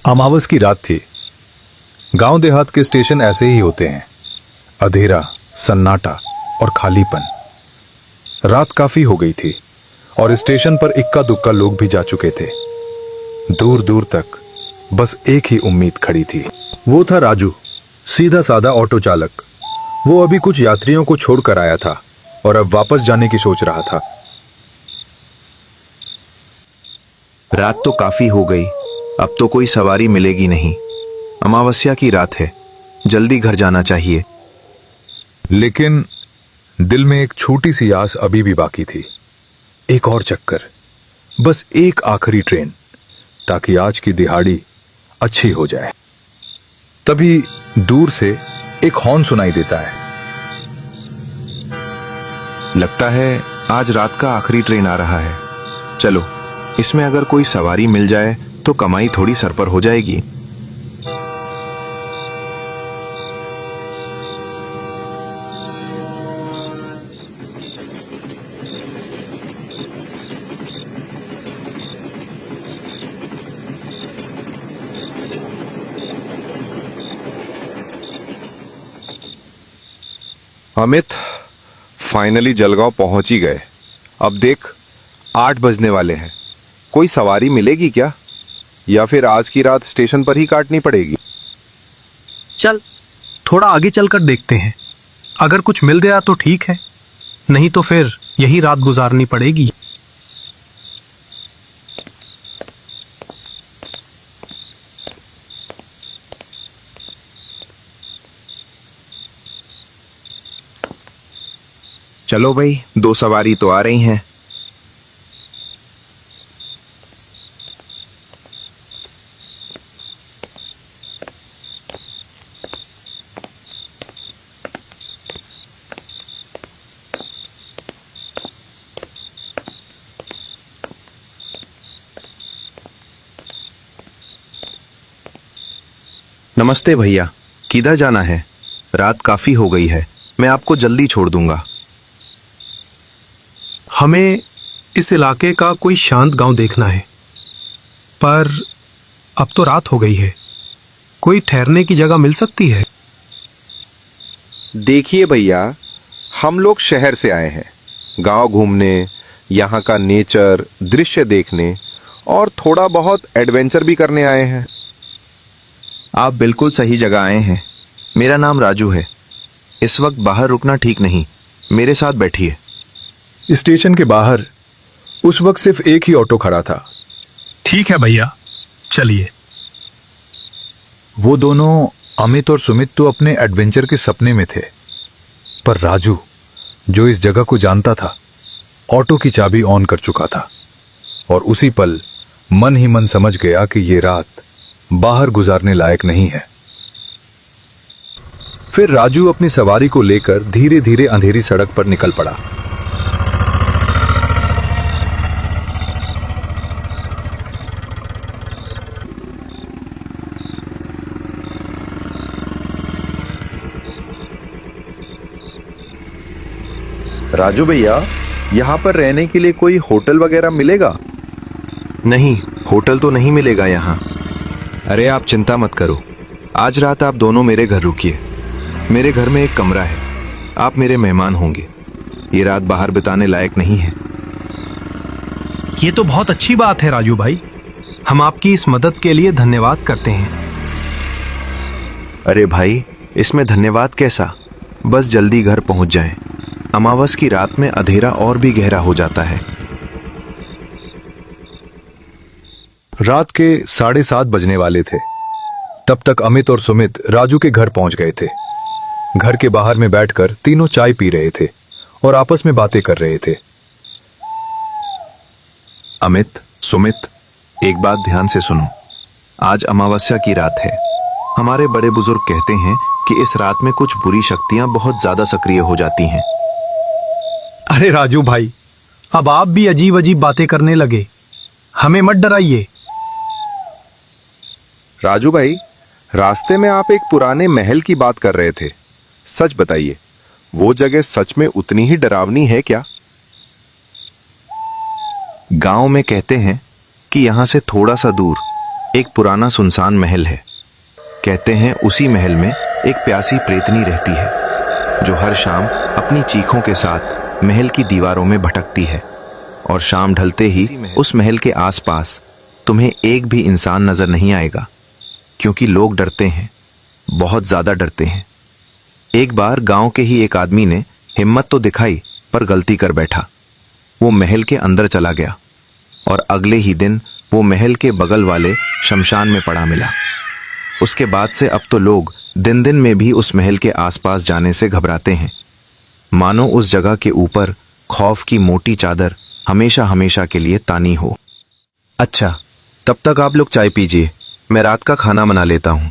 अमावस की रात थी। गांव देहात के स्टेशन ऐसे ही होते हैं, अंधेरा, सन्नाटा और खालीपन। रात काफी हो गई थी और स्टेशन पर इक्का दुक्का लोग भी जा चुके थे। दूर दूर तक बस एक ही उम्मीद खड़ी थी। वो था राजू, सीधा साधा ऑटो चालक। वो अभी कुछ यात्रियों को छोड़कर आया था और अब वापस जाने की सोच रहा था। रात तो काफी हो गई, अब तो कोई सवारी मिलेगी नहीं। अमावस्या की रात है, जल्दी घर जाना चाहिए। लेकिन दिल में एक छोटी सी आस अभी भी बाकी थी। एक और चक्कर, बस एक आखिरी ट्रेन, ताकि आज की दिहाड़ी अच्छी हो जाए। तभी दूर से एक हॉर्न सुनाई देता है। लगता है आज रात का आखिरी ट्रेन आ रहा है। चलो, इसमें अगर कोई सवारी मिल जाए तो कमाई थोड़ी सर पर हो जाएगी। अमित, फाइनली जलगांव पहुंच ही गए। अब देख 8 बजने वाले हैं। कोई सवारी मिलेगी क्या, या फिर आज की रात स्टेशन पर ही काटनी पड़ेगी? चल, थोड़ा आगे चलकर देखते हैं। अगर कुछ मिल गया तो ठीक है, नहीं तो फिर यही रात गुजारनी पड़ेगी। चलो भाई, 2 सवारी तो आ रही हैं। नमस्ते भैया, किधर जाना है? रात काफी हो गई है, मैं आपको जल्दी छोड़ दूंगा। हमें इस इलाके का कोई शांत गांव देखना है, पर अब तो रात हो गई है। कोई ठहरने की जगह मिल सकती है? देखिए भैया, हम लोग शहर से आए हैं, गांव घूमने, यहाँ का नेचर, दृश्य देखने और थोड़ा बहुत एडवेंचर भी करने आए हैं। आप बिल्कुल सही जगह आए हैं। मेरा नाम राजू है। इस वक्त बाहर रुकना ठीक नहीं, मेरे साथ बैठिए। स्टेशन के बाहर उस वक्त सिर्फ एक ही ऑटो खड़ा था। ठीक है भैया, चलिए। वो दोनों, अमित और सुमित, तो अपने एडवेंचर के सपने में थे, पर राजू, जो इस जगह को जानता था, ऑटो की चाबी ऑन कर चुका था और उसी पल मन ही मन समझ गया कि ये रात बाहर गुजारने लायक नहीं है। फिर राजू अपनी सवारी को लेकर धीरे धीरे अंधेरी सड़क पर निकल पड़ा। राजू भैया, यहाँ पर रहने के लिए कोई होटल वगैरह मिलेगा? नहीं, होटल तो नहीं मिलेगा यहाँ। अरे आप चिंता मत करो, आज रात आप दोनों मेरे घर रुकिए। मेरे घर में एक कमरा है, आप मेरे मेहमान होंगे। ये रात बाहर बिताने लायक नहीं है। ये तो बहुत अच्छी बात है राजू भाई, हम आपकी इस मदद के लिए धन्यवाद करते हैं। अरे भाई, इसमें धन्यवाद कैसा, बस जल्दी घर पहुंच जाएं। अमावस की रात में अंधेरा और भी गहरा हो जाता है। रात के 7:30 बजने वाले थे। तब तक अमित और सुमित राजू के घर पहुंच गए थे। घर के बाहर में बैठकर तीनों चाय पी रहे थे और आपस में बातें कर रहे थे। अमित, सुमित, एक बात ध्यान से सुनो। आज अमावस्या की रात है। हमारे बड़े बुजुर्ग कहते हैं कि इस रात में कुछ बुरी शक्तियां बहुत ज्यादा सक्रिय हो जाती हैं। अरे राजू भाई, अब आप भी अजीब अजीब बातें करने लगे, हमें मत डराइए। राजू भाई, रास्ते में आप एक पुराने महल की बात कर रहे थे। सच बताइए, वो जगह सच में उतनी ही डरावनी है क्या? गांव में कहते हैं कि यहां से थोड़ा सा दूर एक पुराना सुनसान महल है। कहते हैं उसी महल में एक प्यासी प्रेतनी रहती है जो हर शाम अपनी चीखों के साथ महल की दीवारों में भटकती है, और शाम ढलते ही उस महल के आसपास तुम्हें एक भी इंसान नजर नहीं आएगा, क्योंकि लोग डरते हैं, बहुत ज्यादा डरते हैं। एक बार गांव के ही एक आदमी ने हिम्मत तो दिखाई पर गलती कर बैठा। वो महल के अंदर चला गया और अगले ही दिन वो महल के बगल वाले शमशान में पड़ा मिला। उसके बाद से अब तो लोग दिन दिन में भी उस महल के आसपास जाने से घबराते हैं, मानो उस जगह के ऊपर खौफ की मोटी चादर हमेशा हमेशा के लिए तानी हो। अच्छा, तब तक आप लोग चाय पीजिए, मैं रात का खाना बना लेता हूं।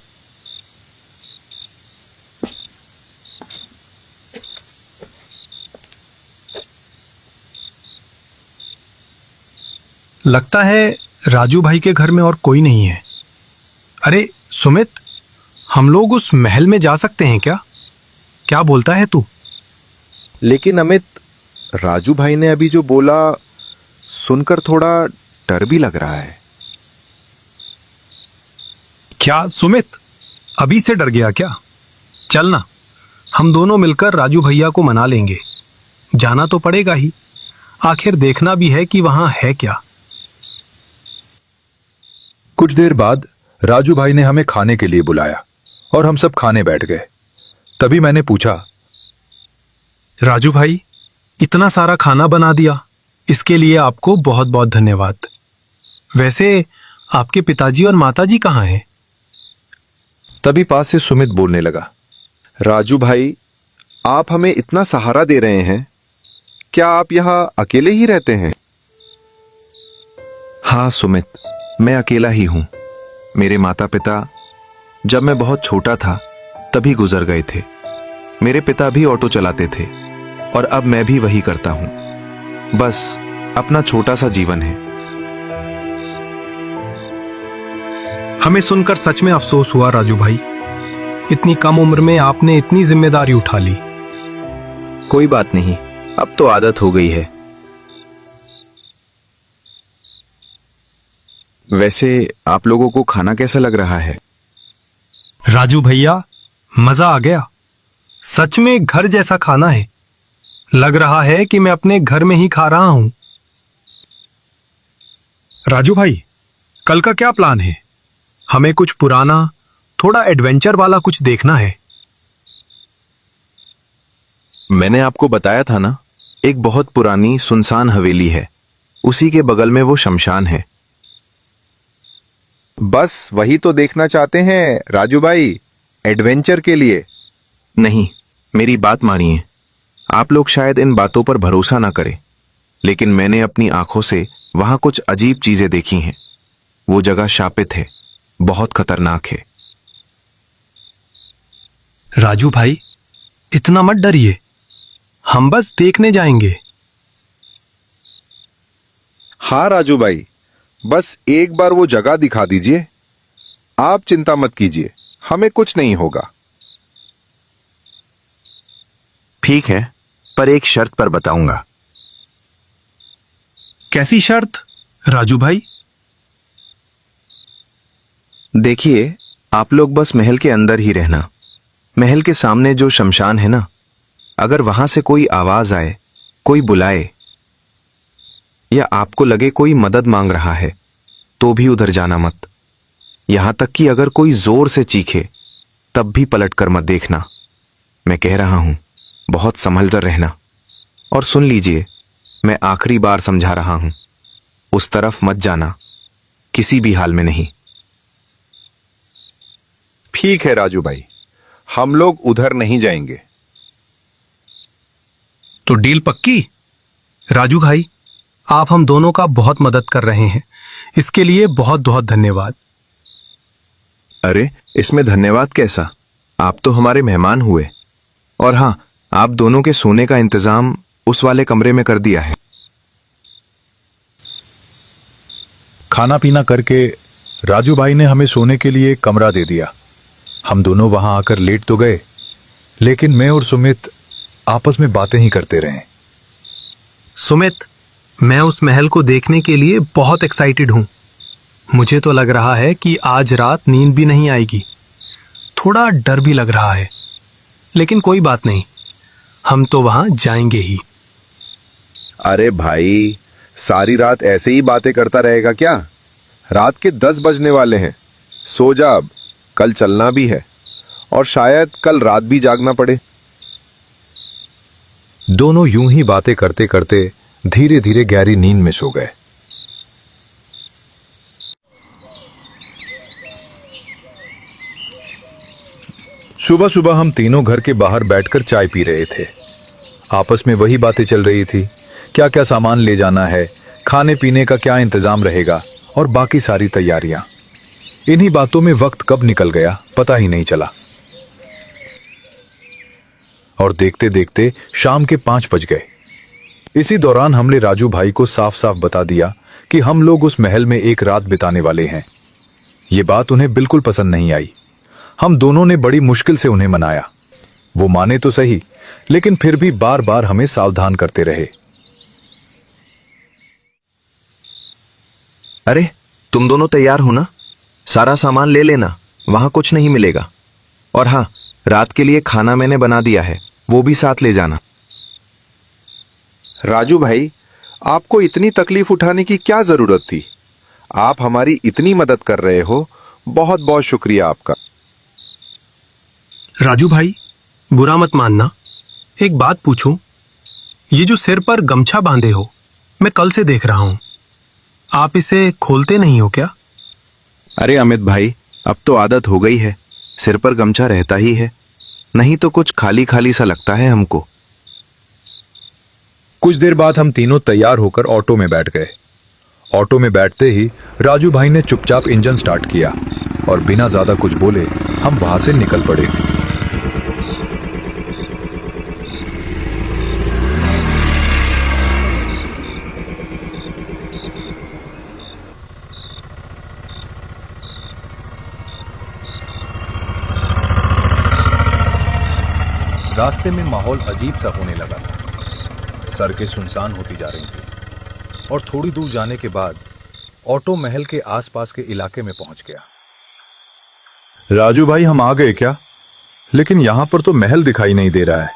लगता है राजू भाई के घर में और कोई नहीं है। अरे सुमित, हम लोग उस महल में जा सकते हैं क्या? क्या बोलता है तू? लेकिन अमित, राजू भाई ने अभी जो बोला सुनकर थोड़ा डर भी लग रहा है। क्या सुमित, अभी से डर गया क्या? चल ना, हम दोनों मिलकर राजू भैया को मना लेंगे। जाना तो पड़ेगा ही, आखिर देखना भी है कि वहां है क्या। कुछ देर बाद राजू भाई ने हमें खाने के लिए बुलाया और हम सब खाने बैठ गए। तभी मैंने पूछा, राजू भाई, इतना सारा खाना बना दिया, इसके लिए आपको बहुत बहुत धन्यवाद। वैसे आपके पिताजी और माताजी कहाँ हैं? तभी पास से सुमित बोलने लगा, राजू भाई, आप हमें इतना सहारा दे रहे हैं, क्या आप यहां अकेले ही रहते हैं? हाँ सुमित, मैं अकेला ही हूं। मेरे माता पिता जब मैं बहुत छोटा था तभी गुजर गए थे। मेरे पिता भी ऑटो चलाते थे और अब मैं भी वही करता हूं। बस अपना छोटा सा जीवन है। हमें सुनकर सच में अफसोस हुआ राजू भाई। इतनी कम उम्र में आपने इतनी जिम्मेदारी उठा ली। कोई बात नहीं, अब तो आदत हो गई है। वैसे आप लोगों को खाना कैसा लग रहा है? राजू भैया, मजा आ गया। सच में घर जैसा खाना है। लग रहा है कि मैं अपने घर में ही खा रहा हूं। राजू भाई, कल का क्या प्लान है? हमें कुछ पुराना, थोड़ा एडवेंचर वाला कुछ देखना है। मैंने आपको बताया था ना, एक बहुत पुरानी सुनसान हवेली है, उसी के बगल में वो शमशान है। बस वही तो देखना चाहते हैं राजू भाई, एडवेंचर के लिए। नहीं, मेरी बात मानिए। आप लोग शायद इन बातों पर भरोसा ना करें, लेकिन मैंने अपनी आंखों से वहां कुछ अजीब चीजें देखी हैं। वो जगह शापित है, बहुत खतरनाक है। राजू भाई, इतना मत डरिए, हम बस देखने जाएंगे। हाँ राजू भाई, बस एक बार वो जगह दिखा दीजिए। आप चिंता मत कीजिए, हमें कुछ नहीं होगा। ठीक है, पर एक शर्त पर बताऊंगा। कैसी शर्त राजू भाई? देखिए, आप लोग बस महल के अंदर ही रहना। महल के सामने जो शमशान है ना, अगर वहां से कोई आवाज आए, कोई बुलाए, या आपको लगे कोई मदद मांग रहा है, तो भी उधर जाना मत। यहां तक कि अगर कोई जोर से चीखे तब भी पलट कर मत देखना। मैं कह रहा हूं, बहुत संभल कर रहना। और सुन लीजिए, मैं आखिरी बार समझा रहा हूं, उस तरफ मत जाना, किसी भी हाल में नहीं। ठीक है राजू भाई, हम लोग उधर नहीं जाएंगे। तो डील पक्की? राजू भाई, आप हम दोनों का बहुत मदद कर रहे हैं, इसके लिए बहुत बहुत धन्यवाद। अरे, इसमें धन्यवाद कैसा? आप तो हमारे मेहमान हुए। और हां, आप दोनों के सोने का इंतजाम उस वाले कमरे में कर दिया है। खाना पीना करके राजू भाई ने हमें सोने के लिए एक कमरा दे दिया। हम दोनों वहां आकर लेट तो गए, लेकिन मैं और सुमित आपस में बातें ही करते रहे। सुमित, मैं उस महल को देखने के लिए बहुत एक्साइटेड हूं। मुझे तो लग रहा है कि आज रात नींद भी नहीं आएगी। थोड़ा डर भी लग रहा है, लेकिन कोई बात नहीं, हम तो वहां जाएंगे ही। अरे भाई, सारी रात ऐसे ही बातें करता रहेगा क्या? रात के 10 बजने वाले हैं। सो जा अब, कल चलना भी है और शायद कल रात भी जागना पड़े। दोनों यूं ही बातें करते करते धीरे धीरे गहरी नींद में सो गए। सुबह सुबह हम तीनों घर के बाहर बैठकर चाय पी रहे थे। आपस में वही बातें चल रही थी, क्या क्या सामान ले जाना है, खाने पीने का क्या इंतजाम रहेगा और बाकी सारी तैयारियां। इन्हीं बातों में वक्त कब निकल गया पता ही नहीं चला और देखते देखते शाम के 5 बज गए। इसी दौरान हमने राजू भाई को साफ साफ बता दिया कि हम लोग उस महल में एक रात बिताने वाले हैं। ये बात उन्हें बिल्कुल पसंद नहीं आई। हम दोनों ने बड़ी मुश्किल से उन्हें मनाया। वो माने तो सही, लेकिन फिर भी बार बार हमें सावधान करते रहे। अरे तुम दोनों तैयार हो ना? सारा सामान ले लेना, वहां कुछ नहीं मिलेगा। और हाँ, रात के लिए खाना मैंने बना दिया है, वो भी साथ ले जाना। राजू भाई, आपको इतनी तकलीफ उठाने की क्या जरूरत थी? आप हमारी इतनी मदद कर रहे हो, बहुत बहुत शुक्रिया आपका। राजू भाई, बुरा मत मानना, एक बात पूछूं? ये जो सिर पर गमछा बांधे हो, मैं कल से देख रहा हूं, आप इसे खोलते नहीं हो क्या? अरे अमित भाई, अब तो आदत हो गई है, सिर पर गमछा रहता ही है, नहीं तो कुछ खाली खाली सा लगता है हमको। कुछ देर बाद हम तीनों तैयार होकर ऑटो में बैठ गए। ऑटो में बैठते ही राजू भाई ने चुपचाप इंजन स्टार्ट किया और बिना ज्यादा कुछ बोले हम वहां से निकल पड़े। रास्ते में माहौल अजीब सा होने लगा था। सड़कें सुनसान होती जा रही थी और थोड़ी दूर जाने के बाद ऑटो महल के आसपास के इलाके में पहुंच गया। राजू भाई, हम आ गए क्या? लेकिन यहां पर तो महल दिखाई नहीं दे रहा है।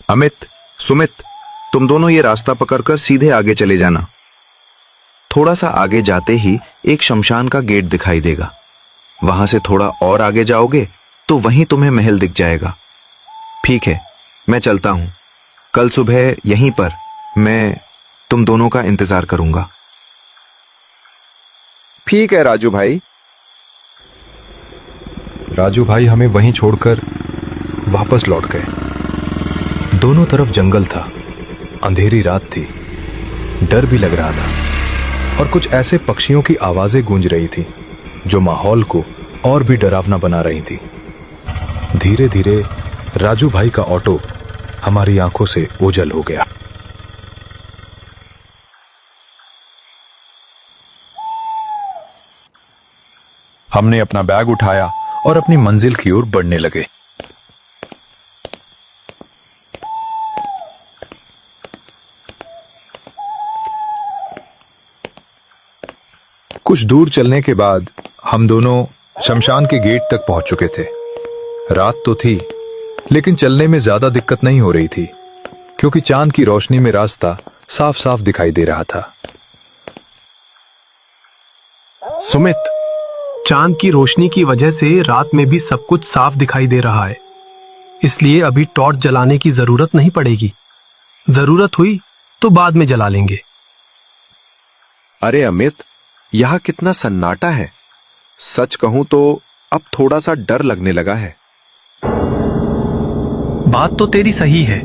अमित, सुमित, तुम दोनों ये रास्ता पकड़कर सीधे आगे चले जाना। थोड़ा सा आगे जाते ही एक शमशान का गेट दिखाई देगा। वहां से थोड़ा और आगे जाओगे तो वहीं तुम्हें महल दिख जाएगा। ठीक है, मैं चलता हूं। कल सुबह यहीं पर मैं तुम दोनों का इंतजार करूंगा। ठीक है राजू भाई। राजू भाई हमें वहीं छोड़कर वापस लौट गए। दोनों तरफ जंगल था, अंधेरी रात थी, डर भी लग रहा था और कुछ ऐसे पक्षियों की आवाजें गूंज रही थी जो माहौल को और भी डरावना बना रही थी। धीरे धीरे राजू भाई का ऑटो हमारी आंखों से ओझल हो गया। हमने अपना बैग उठाया और अपनी मंजिल की ओर बढ़ने लगे। कुछ दूर चलने के बाद हम दोनों शमशान के गेट तक पहुंच चुके थे। रात तो थी, लेकिन चलने में ज्यादा दिक्कत नहीं हो रही थी क्योंकि चांद की रोशनी में रास्ता साफ साफ दिखाई दे रहा था। सुमित, चांद की रोशनी की वजह से रात में भी सब कुछ साफ दिखाई दे रहा है, इसलिए अभी टॉर्च जलाने की जरूरत नहीं पड़ेगी। जरूरत हुई तो बाद में जला लेंगे। अरे अमित, यहां कितना सन्नाटा है। सच कहूं तो अब थोड़ा सा डर लगने लगा है। बात तो तेरी सही है,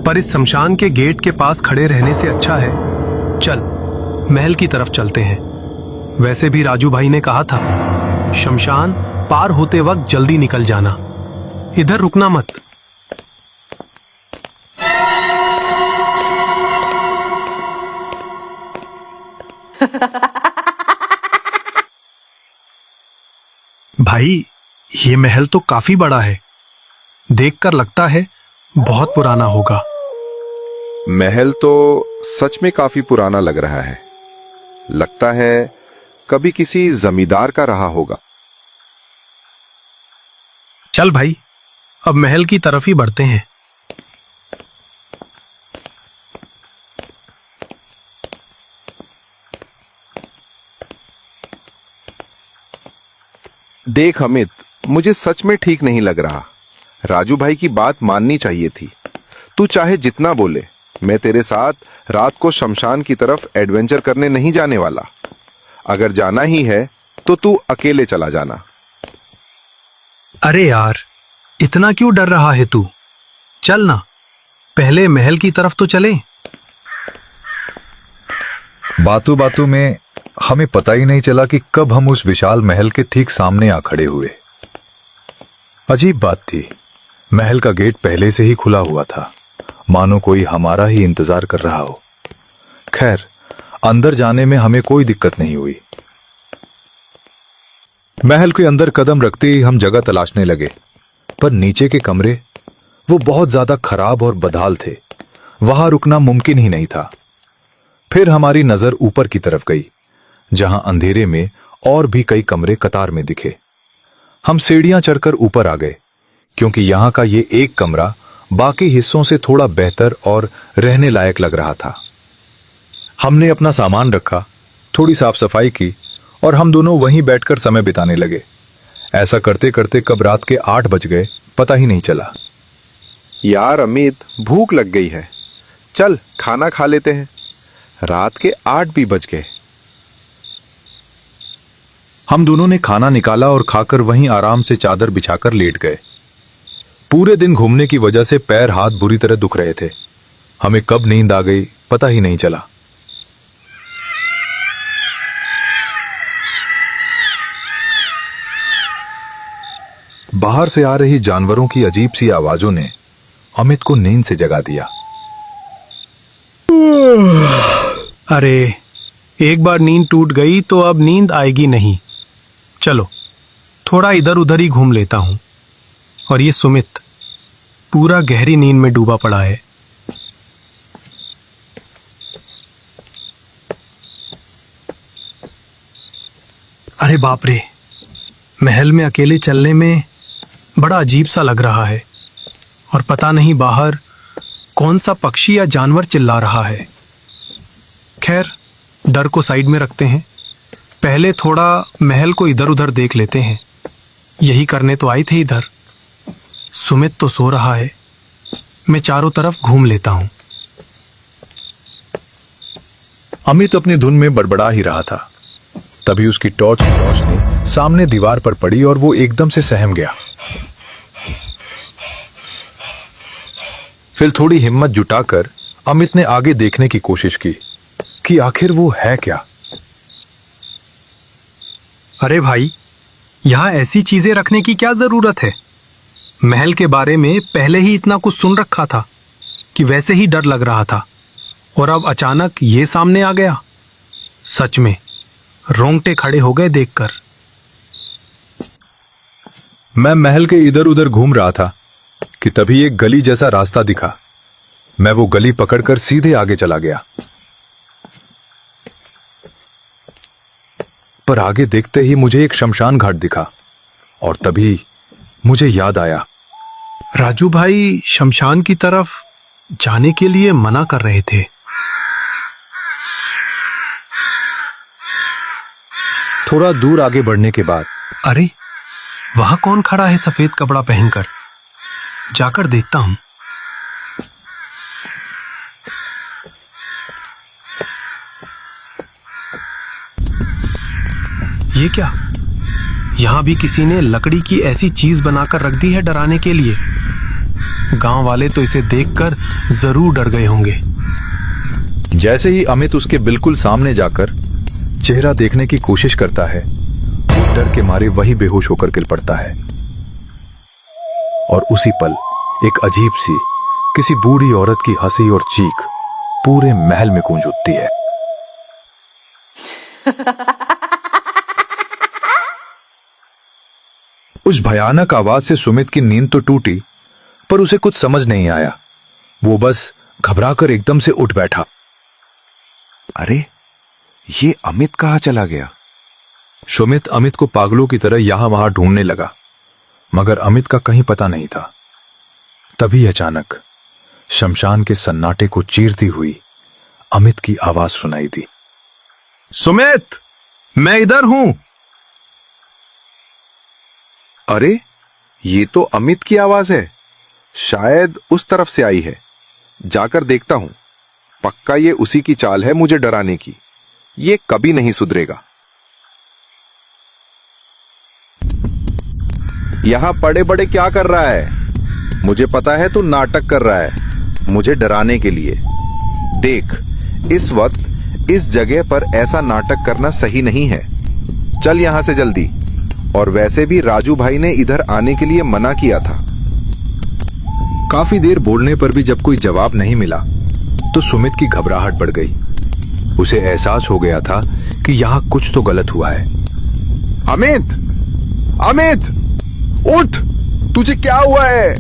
पर इस शमशान के गेट के पास खड़े रहने से अच्छा है चल महल की तरफ चलते हैं। वैसे भी राजू भाई ने कहा था, शमशान पार होते वक्त जल्दी निकल जाना, इधर रुकना मत। भाई, ये महल तो काफी बड़ा है, देखकर लगता है बहुत पुराना होगा। महल तो सच में काफी पुराना लग रहा है। लगता है कभी किसी जमींदार का रहा होगा। चल भाई, अब महल की तरफ ही बढ़ते हैं। देख अमित, मुझे सच में ठीक नहीं लग रहा। राजू भाई की बात माननी चाहिए थी। तू चाहे जितना बोले, मैं तेरे साथ रात को शमशान की तरफ एडवेंचर करने नहीं जाने वाला। अगर जाना ही है तो तू अकेले चला जाना। अरे यार, इतना क्यों डर रहा है तू? चल ना, पहले महल की तरफ तो चले। बातों बातों में हमें पता ही नहीं चला कि कब हम उस विशाल महल के ठीक सामने आ खड़े हुए। अजीब बात थी, महल का गेट पहले से ही खुला हुआ था, मानो कोई हमारा ही इंतजार कर रहा हो। खैर, अंदर जाने में हमें कोई दिक्कत नहीं हुई। महल के अंदर कदम रखते ही हम जगह तलाशने लगे, पर नीचे के कमरे वो बहुत ज्यादा खराब और बदहाल थे, वहां रुकना मुमकिन ही नहीं था। फिर हमारी नजर ऊपर की तरफ गई, जहां अंधेरे में और भी कई कमरे कतार में दिखे। हम सीढ़ियां चढ़कर ऊपर आ गए, क्योंकि यहां का ये एक कमरा बाकी हिस्सों से थोड़ा बेहतर और रहने लायक लग रहा था। हमने अपना सामान रखा, थोड़ी साफ सफाई की और हम दोनों वहीं बैठकर समय बिताने लगे। ऐसा करते करते कब रात के 8 बज गए पता ही नहीं चला। यार अमित, भूख लग गई है, चल खाना खा लेते हैं। रात के 8 भी बज गए। हम दोनों ने खाना निकाला और खाकर वहीं आराम से चादर बिछाकर लेट गए। पूरे दिन घूमने की वजह से पैर हाथ बुरी तरह दुख रहे थे। हमें कब नींद आ गई पता ही नहीं चला। बाहर से आ रही जानवरों की अजीब सी आवाजों ने अमित को नींद से जगा दिया। अरे, एक बार नींद टूट गई तो अब नींद आएगी नहीं। चलो, थोड़ा इधर उधर ही घूम लेता हूं। और ये सुमित पूरा गहरी नींद में डूबा पड़ा है। अरे बाप रे, महल में अकेले चलने में बड़ा अजीब सा लग रहा है, और पता नहीं बाहर कौन सा पक्षी या जानवर चिल्ला रहा है। खैर, डर को साइड में रखते हैं, पहले थोड़ा महल को इधर उधर देख लेते हैं। यही करने तो आए थे इधर। सुमित तो सो रहा है, मैं चारों तरफ घूम लेता हूं। अमित अपनी धुन में बड़बड़ा ही रहा था, तभी उसकी टॉर्च की रोशनी सामने दीवार पर पड़ी और वो एकदम से सहम गया। फिर थोड़ी हिम्मत जुटाकर अमित ने आगे देखने की कोशिश की कि आखिर वो है क्या। अरे भाई, यहां ऐसी चीजें रखने की क्या जरूरत है? महल के बारे में पहले ही इतना कुछ सुन रखा था कि वैसे ही डर लग रहा था, और अब अचानक ये सामने आ गया। सच में रोंगटे खड़े हो गए देखकर। मैं महल के इधर उधर घूम रहा था कि तभी एक गली जैसा रास्ता दिखा। मैं वो गली पकड़कर सीधे आगे चला गया, पर आगे देखते ही मुझे एक शमशान घाट दिखा और तभी मुझे याद आया। राजू भाई शमशान की तरफ जाने के लिए मना कर रहे थे। थोड़ा दूर आगे बढ़ने के बाद अरे, वहां कौन खड़ा है सफेद कपड़ा पहनकर? जाकर देखता हूं। ये क्या? यहां भी किसी ने लकड़ी की ऐसी चीज बनाकर रख दी है डराने के लिए। गांव वाले तो इसे देखकर जरूर डर गए होंगे। जैसे ही अमित उसके बिल्कुल सामने जाकर चेहरा देखने की कोशिश करता है, वो डर के मारे वही बेहोश होकर गिर पड़ता है। और उसी पल एक अजीब सी किसी बूढ़ी औरत की हंसी और चीख पूरे महल में गूंज उठती है। उस भयानक आवाज से सुमित की नींद तो टूटी, पर उसे कुछ समझ नहीं आया। वो बस घबराकर एकदम से उठ बैठा। अरे, ये अमित कहाँ चला गया? सुमित अमित को पागलों की तरह यहां वहां ढूंढने लगा, मगर अमित का कहीं पता नहीं था। तभी अचानक शमशान के सन्नाटे को चीरती हुई अमित की आवाज सुनाई दी। सुमित, मैं इधर हूं। अरे, ये तो अमित की आवाज है। शायद उस तरफ से आई है। जाकर देखता हूं। पक्का ये उसी की चाल है मुझे डराने की। ये कभी नहीं सुधरेगा। यहां पड़े पड़े क्या कर रहा है? मुझे पता है तू नाटक कर रहा है मुझे डराने के लिए। देख, इस वक्त इस जगह पर ऐसा नाटक करना सही नहीं है। चल यहां से जल्दी। और वैसे भी राजू भाई ने इधर आने के लिए मना किया था। काफी देर बोलने पर भी जब कोई जवाब नहीं मिला तो सुमित की घबराहट बढ़ गई। उसे एहसास हो गया था कि यहां कुछ तो गलत हुआ है। अमित, अमित, उठ! तुझे क्या हुआ है?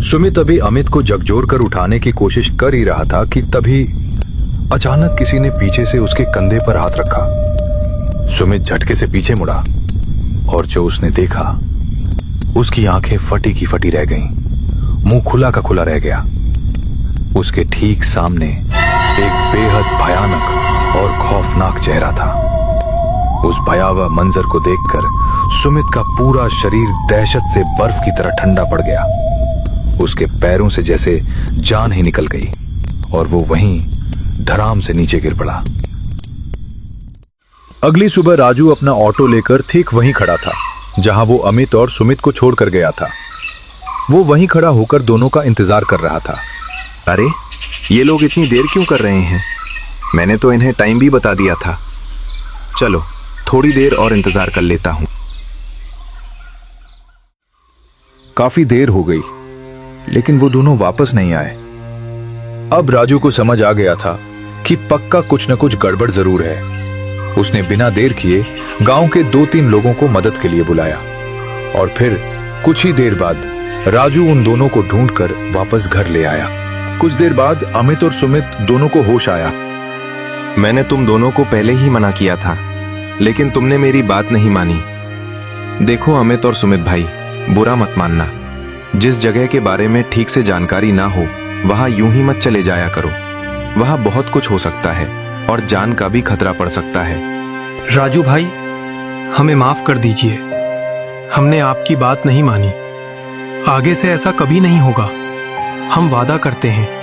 सुमित अभी अमित को झकझोर कर उठाने की कोशिश कर ही रहा था कि तभी अचानक किसी ने पीछे से उसके कंधे पर हाथ रखा। सुमित झटके से पीछे मुड़ा और जो उसने देखा, उसकी आंखें फटी की फटी रह गईं, मुंह खुला का खुला रह गया। उसके ठीक सामने एक बेहद भयानक और खौफनाक चेहरा था। उस भयावह मंजर को देखकर सुमित का पूरा शरीर दहशत से बर्फ की तरह ठंडा पड़ गया। उसके पैरों से जैसे जान ही निकल गई और वो वहीं धड़ाम से नीचे गिर पड़ा। अगली सुबह राजू अपना ऑटो लेकर ठीक वहीं खड़ा था जहां वो अमित और सुमित को छोड़कर गया था। वो वहीं खड़ा होकर दोनों का इंतजार कर रहा था। अरे, ये लोग इतनी देर क्यों कर रहे हैं? मैंने तो इन्हें टाइम भी बता दिया था। चलो, थोड़ी देर और इंतजार कर लेता हूं। काफी देर हो गई, लेकिन वो दोनों वापस नहीं आए। अब राजू को समझ आ गया था कि पक्का कुछ न कुछ गड़बड़ जरूर है। उसने बिना देर किए गांव के 2-3 लोगों को मदद के लिए बुलाया और फिर कुछ ही देर बाद राजू उन दोनों को ढूंढकर वापस घर ले आया। कुछ देर बाद अमित और सुमित दोनों को होश आया। मैंने तुम दोनों को पहले ही मना किया था, लेकिन तुमने मेरी बात नहीं मानी। देखो अमित और सुमित भाई, बुरा मत मानना। जिस जगह के बारे में ठीक से जानकारी ना हो वहां यूं ही मत चले जाया करो। वहां बहुत कुछ हो सकता है और जान का भी खतरा पड़ सकता है। राजू भाई, हमें माफ कर दीजिए। हमने आपकी बात नहीं मानी। आगे से ऐसा कभी नहीं होगा। हम वादा करते हैं